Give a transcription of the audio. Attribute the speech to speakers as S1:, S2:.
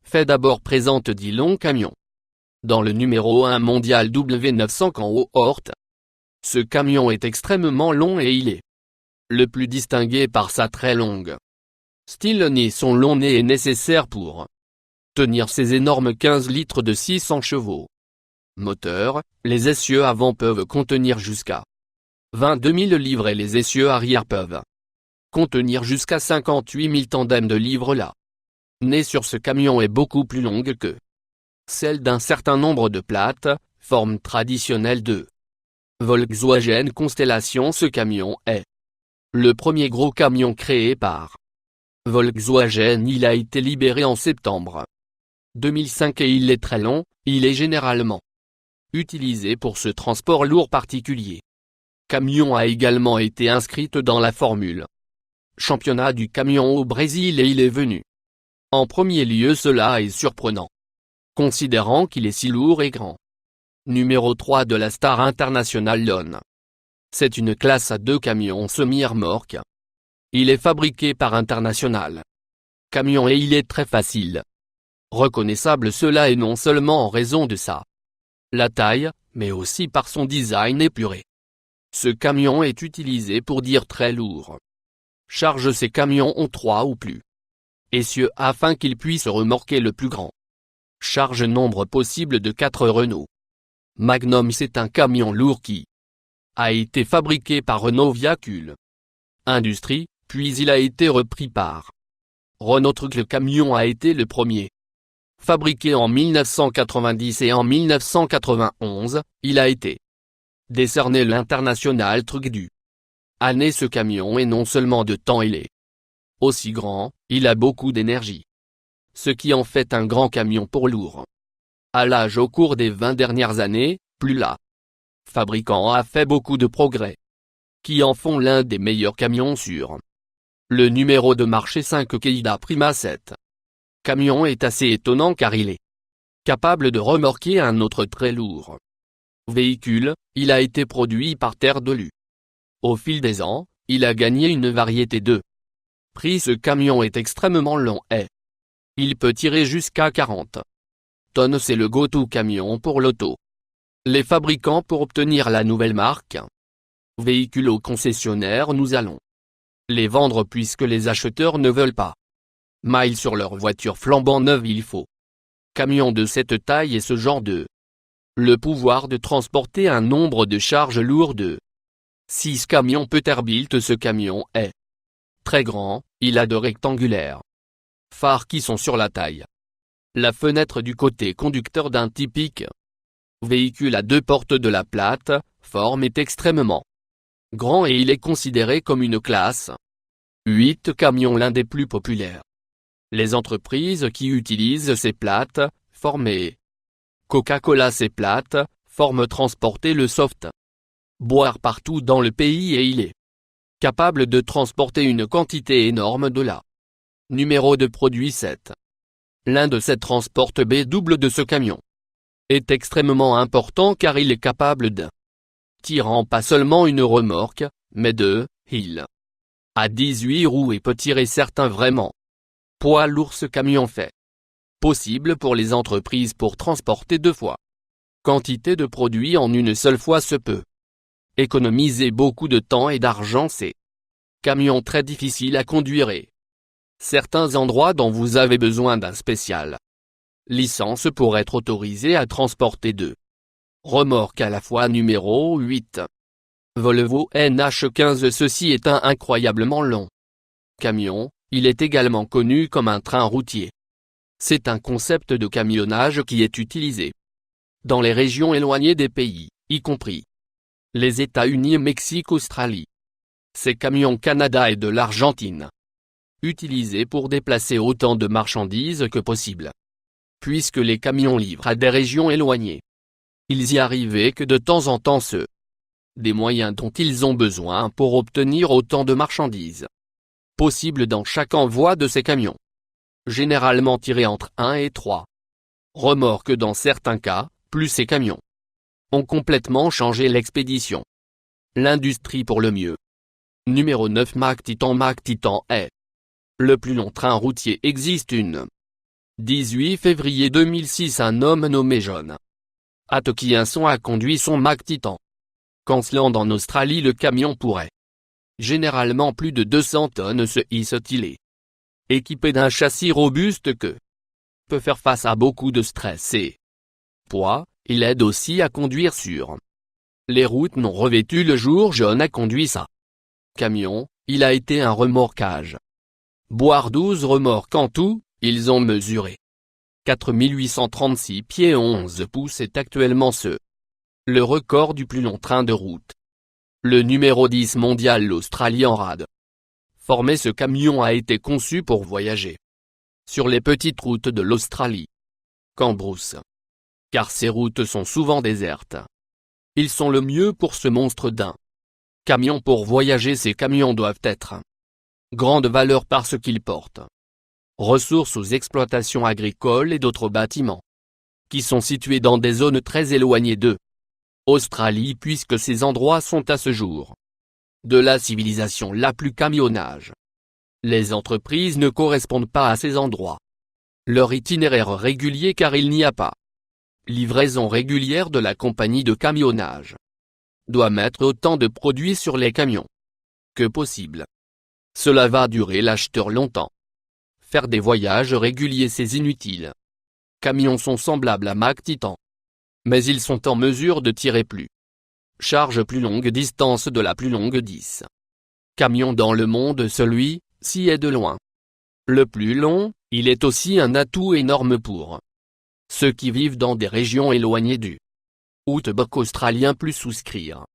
S1: fait d'abord présente 10 longs camions. Dans le numéro 1 mondial W900 Cohort. Ce camion est extrêmement long et il est le plus distingué par sa très longue stylonée. Son long nez est nécessaire pour tenir ces énormes 15 litres de 600 chevaux. Moteur, les essieux avant peuvent contenir jusqu'à 22 000 livres et les essieux arrière peuvent contenir jusqu'à 58 000 tandems de livres. La nez sur ce camion est beaucoup plus longue que celle d'un certain nombre de plates, forme traditionnelle de Volkswagen Constellation. Ce camion est le premier gros camion créé par Volkswagen. Il a été libéré en septembre 2005 et il est très long. Il est généralement utilisé pour ce transport lourd particulier. Camion a également été inscrite dans la Formule Championnat du camion au Brésil et il est venu en premier lieu. Cela est surprenant, considérant qu'il est si lourd et grand. Numéro 3 de la Star International Lone. C'est une classe A2 camion semi-remorque. Il est fabriqué par International Camion et il est très facile reconnaissable. Cela est non seulement en raison de la taille, mais aussi par son design épuré. Ce camion est utilisé pour dire très lourd. Charge. Ces camions ont 3 ou plus essieux afin qu'ils puissent remorquer le plus grand charge nombre possible de 4 Renault Magnum. C'est un camion lourd qui a été fabriqué par Renault Véhicule Industrie, puis il a été repris par Renault Trucks. Le camion a été le premier fabriqué en 1990 et en 1991, il a été décerné l'International Truck du année. Ce camion est non seulement de temps, il est aussi grand, il a beaucoup d'énergie. Ce qui en fait un grand camion pour lourd. À l'âge au cours des 20 dernières années, plus la fabricant a fait beaucoup de progrès, qui en font l'un des meilleurs camions sur le numéro de marché 5 Keida Prima 7. Camion est assez étonnant car il est capable de remorquer un autre très lourd véhicule. Il a été produit par Terre de Lu. Au fil des ans, il a gagné une variété de prix. Ce camion est extrêmement long et il peut tirer jusqu'à 40 tonnes. C'est le go-to camion pour l'auto. Les fabricants pour obtenir la nouvelle marque véhicule au concessionnaire. Nous allons les vendre puisque les acheteurs ne veulent pas miles sur leur voiture flambant neuve. Il faut camion de cette taille et ce genre de le pouvoir de transporter un nombre de charges lourdes. 6 camions Peterbilt. Ce camion est très grand, il a de rectangulaires phares qui sont sur la taille. La fenêtre du côté conducteur d'un typique véhicule à 2 portes de la plate forme est extrêmement grand et il est considéré comme une classe 8 camion, l'un des plus populaires. Les entreprises qui utilisent ces plates formes et Coca-Cola. Ces plates formes transporter le soft boire partout dans le pays et il est capable de transporter une quantité énorme de la numéro de produit 7. L'un de ces transports B double de ce camion est extrêmement important car il est capable de tirant pas seulement une remorque, mais il a 18 roues et peut tirer certains vraiment poids lourds. Ce camion fait possible pour les entreprises pour transporter 2 fois quantité de produits en une seule fois. Ce peut économiser beaucoup de temps et d'argent. Ces camions très difficiles à conduire et certains endroits dont vous avez besoin d'un spécial licence pour être autorisé à transporter 2 remorques à la fois. Numéro 8. Volvo NH15. Ceci est un incroyablement long camion, il est également connu comme un train routier. C'est un concept de camionnage qui est utilisé dans les régions éloignées des pays, y compris les États-Unis, Mexique, Australie. Ces camions Canada et de l'Argentine. Utilisés pour déplacer autant de marchandises que possible. Puisque les camions livrent à des régions éloignées, ils y arrivent que de temps en temps des moyens dont ils ont besoin pour obtenir autant de marchandises possible dans chaque envoi de ces camions. Généralement tirés entre 1 et 3 remorques dans certains cas, plus ces camions ont complètement changé l'expédition. L'industrie pour le mieux. Numéro 9 Mack Titan. Mack Titan est le plus long train routier. Existe une 18 février 2006. Un homme nommé John Atkinson a conduit son Mack Titan. Queensland en Australie. Le camion pourrait généralement plus de 200 tonnes se hisse-t-il. Équipé d'un châssis robuste que peut faire face à beaucoup de stress et poids, il aide aussi à conduire sur les routes non revêtues. Le jour John a conduit sa camion, il a été un remorquage. Boire 12 remorques en tout, ils ont mesuré 4836 pieds 11 pouces est actuellement le record du plus long train de route. Le numéro 10 mondial, l'Australien Rad formé, ce camion a été conçu pour voyager sur les petites routes de l'Australie. Qu'en brousse, car ces routes sont souvent désertes. Ils sont le mieux pour ce monstre d'un camion. Pour voyager, ces camions doivent être grande valeur parce qu'ils portent ressources aux exploitations agricoles et d'autres bâtiments qui sont situés dans des zones très éloignées de Australie, puisque ces endroits sont à ce jour de la civilisation la plus camionnage. Les entreprises ne correspondent pas à ces endroits. Leur itinéraire régulier, car il n'y a pas livraison régulière de la compagnie de camionnage, doit mettre autant de produits sur les camions que possible. Cela va durer l'acheteur longtemps. Faire des voyages réguliers, c'est inutile. Camions sont semblables à Mack Titan, mais ils sont en mesure de tirer plus charge plus longue distance de la plus longue 10 camions dans le monde. Celui-ci est de loin le plus long. Il est aussi un atout énorme pour ceux qui vivent dans des régions éloignées du outback australien. Plus souscrire.